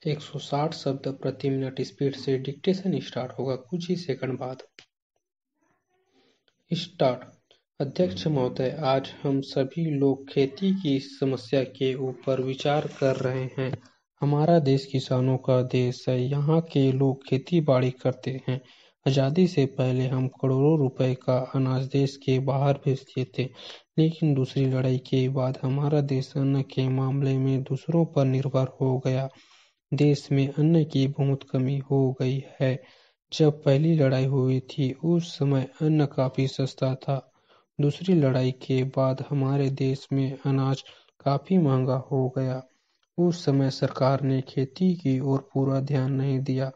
160 शब्द प्रति minute speed से डिक्टेशन स्टार्ट होगा कुछ ही सेकंड बाद। स्टार्ट। अध्यक्ष महोदय, आज हम सभी लोग खेती की समस्या के ऊपर विचार कर रहे हैं। हमारा देश किसानों का देश है। यहाँ के लोग खेती बाड़ी करते हैं। आजादी से पहले हम करोड़ों रुपए का अनाज देश के बाहर भेजते थे, लेकिन दूसरी लड़ाई के बाद हमारा देश अन्न के मामले में दूसरों पर निर्भर हो गया। देश में अन्न की बहुत कमी हो गई है। जब पहली लड़ाई हुई थी उस समय अन्न काफी सस्ता था। दूसरी लड़ाई के बाद हमारे देश में अनाज काफी महंगा हो गया। उस समय सरकार ने खेती की ओर पूरा ध्यान नहीं दिया।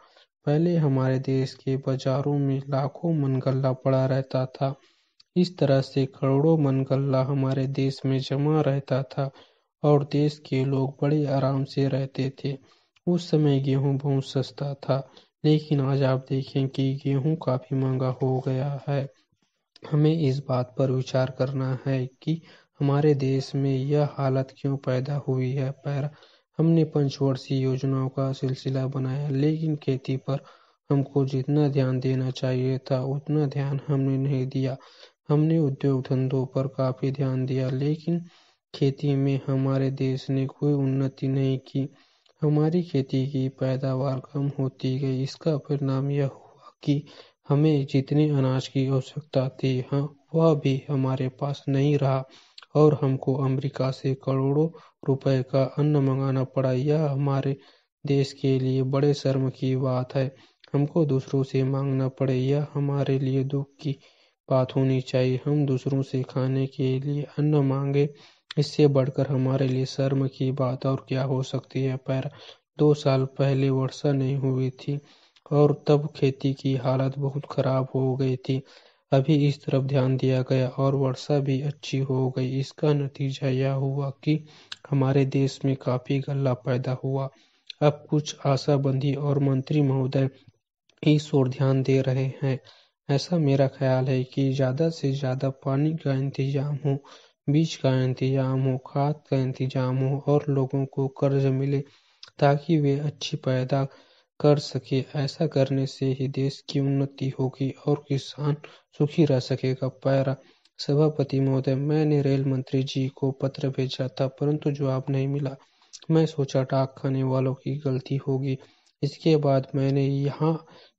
पहले हमारे देश के बाजारों में लाखों मन गल्ला पड़ा रहता था। इस तरह से करोड़ों मन गल्ला हमारे देश में जमा रहता था और देश के लोग बड़े आराम से रहते थे। उस समय गेहूं बहुत सस्ता था, लेकिन आज आप देखें कि गेहूं काफी महंगा हो गया है। हमें इस बात पर विचार करना है कि हमारे देश में यह हालत क्यों पैदा हुई है। हमने पंचवर्षीय योजनाओं का सिलसिला बनाया, लेकिन खेती पर हमको जितना ध्यान देना चाहिए था उतना ध्यान हमने नहीं दिया। हमने उद्योग धंधों पर काफी ध्यान दिया, लेकिन खेती में हमारे देश ने कोई उन्नति नहीं की। हमारी खेती की पैदावार कम होती गई। इसका परिणाम यह हुआ कि हमें जितने अनाज की आवश्यकता थी वह भी हमारे पास नहीं रहा और हमको अमेरिका से करोड़ों रुपए का अन्न मंगाना पड़ा। यह हमारे देश के लिए बड़े शर्म की बात है। हमको दूसरों से मांगना पड़े, यह हमारे लिए दुख की बात होनी चाहिए। हम दूसरों से खाने के लिए अन्न मांगे, इससे बढ़कर हमारे लिए शर्म की बात और क्या हो सकती है। 2 साल पहले वर्षा नहीं हुई थी और तब खेती की हालत बहुत खराब हो गई थी। अभी इस तरफ ध्यान दिया गया और वर्षा भी अच्छी हो गई। इसका नतीजा यह हुआ कि हमारे देश में काफी गल्ला पैदा हुआ। अब कुछ आशाबंदी और मंत्री महोदय इस ओर ध्यान दे रहे हैं। ऐसा मेरा ख्याल है कि ज्यादा से ज्यादा पानी का इंतजाम हो, बीज का इंतजाम हो, खाद का इंतजाम हो और लोगों को कर्ज मिले ताकि वे अच्छी पैदा कर सके। ऐसा करने से ही देश की उन्नति होगी और किसान सुखी रह सकेगा। सभापति महोदय, मैंने रेल मंत्री जी को पत्र भेजा था, परंतु जवाब नहीं मिला। मैं सोचा डाक खाने वालों की गलती होगी। इसके बाद मैंने यहाँ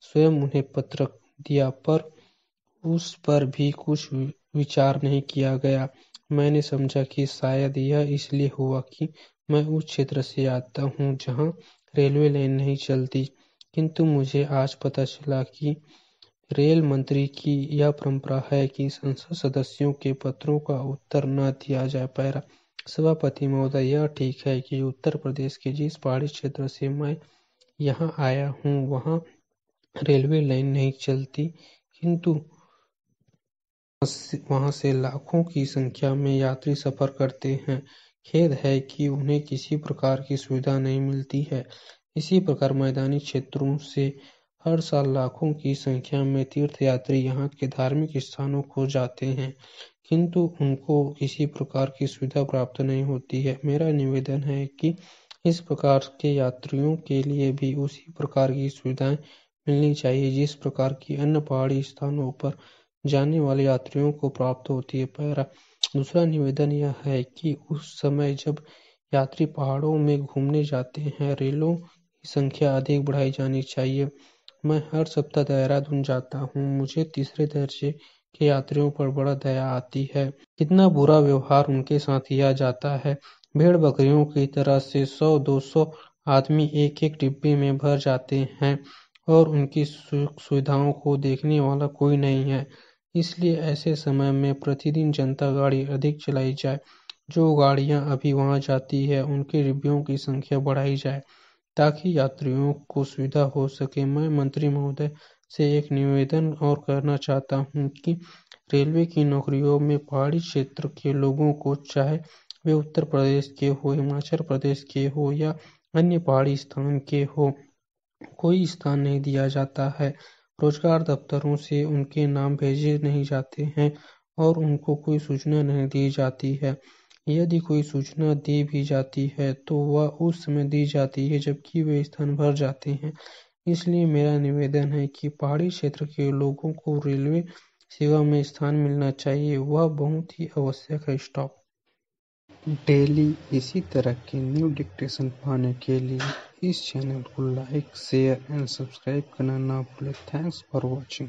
स्वयं उन्हें पत्र दिया, पर उस पर भी कुछ विचार नहीं किया गया। मैंने समझा कि शायद यह इसलिए हुआ कि मैं उस क्षेत्र से आता हूँ जहाँ रेलवे लाइन नहीं चलती। किंतु मुझे आज पता चला कि रेल मंत्री की यह परंपरा है कि संसद सदस्यों के पत्रों का उत्तर न दिया जाए। सभापति महोदय, यह ठीक है कि उत्तर प्रदेश के जिस पहाड़ी क्षेत्र से मैं यहाँ आया हूँ वहाँ रेलवे लाइन नहीं चलती, किंतु वहाँ से लाखों की संख्या में यात्री सफर करते हैं। खेद है कि उन्हें किसी प्रकार की सुविधा नहीं मिलती है। इसी प्रकार मैदानी क्षेत्रों से हर साल लाखों की संख्या में तीर्थयात्री यहाँ के धार्मिक स्थानों को जाते हैं, किंतु उनको किसी प्रकार की सुविधा प्राप्त नहीं होती है। मेरा निवेदन है कि इस प्रकार के यात्रियों के लिए भी उसी प्रकार की सुविधाएं मिलनी चाहिए जिस प्रकार की अन्य पहाड़ी स्थानों पर जाने वाले यात्रियों को प्राप्त होती है। दूसरा निवेदन यह है कि उस समय जब यात्री पहाड़ों में घूमने जाते हैं, रेलों की संख्या अधिक बढ़ाई जानी चाहिए। मैं हर सप्ताह देहरादून जाता हूँ। मुझे तीसरे दर्जे के यात्रियों पर बड़ा दया आती है। कितना बुरा व्यवहार उनके साथ किया जाता है। भेड़ बकरियों की तरह से 100-200 आदमी एक एक डिब्बे में भर जाते हैं और उनकी सुविधाओं को देखने वाला कोई नहीं है। इसलिए ऐसे समय में प्रतिदिन जनता गाड़ी अधिक चलाई जाए। जो गाड़ियां अभी वहां जाती है उनके डिब्बों की संख्या बढ़ाई जाए ताकि यात्रियों को सुविधा हो सके। मैं मंत्री महोदय से एक निवेदन और करना चाहता हूँ कि रेलवे की नौकरियों में पहाड़ी क्षेत्र के लोगों को, चाहे वे उत्तर प्रदेश के हो, हिमाचल प्रदेश के हो या अन्य पहाड़ी स्थान के हो, कोई स्थान नहीं दिया जाता है। रोजगार दफ्तरों से उनके नाम भेजे नहीं जाते हैं और उनको कोई सूचना नहीं दी जाती है। यदि कोई सूचना दी भी जाती है तो वह उस समय दी जाती है जबकि वे स्थान भर जाते हैं। इसलिए मेरा निवेदन है कि पहाड़ी क्षेत्र के लोगों को रेलवे सेवा में स्थान मिलना चाहिए, वह बहुत ही आवश्यक है। स्टॉप। डेली इसी तरह के न्यू डिक्टेशन पाने के लिए इस चैनल को लाइक, शेयर एंड सब्सक्राइब करना ना भूलें। Thanks for watching.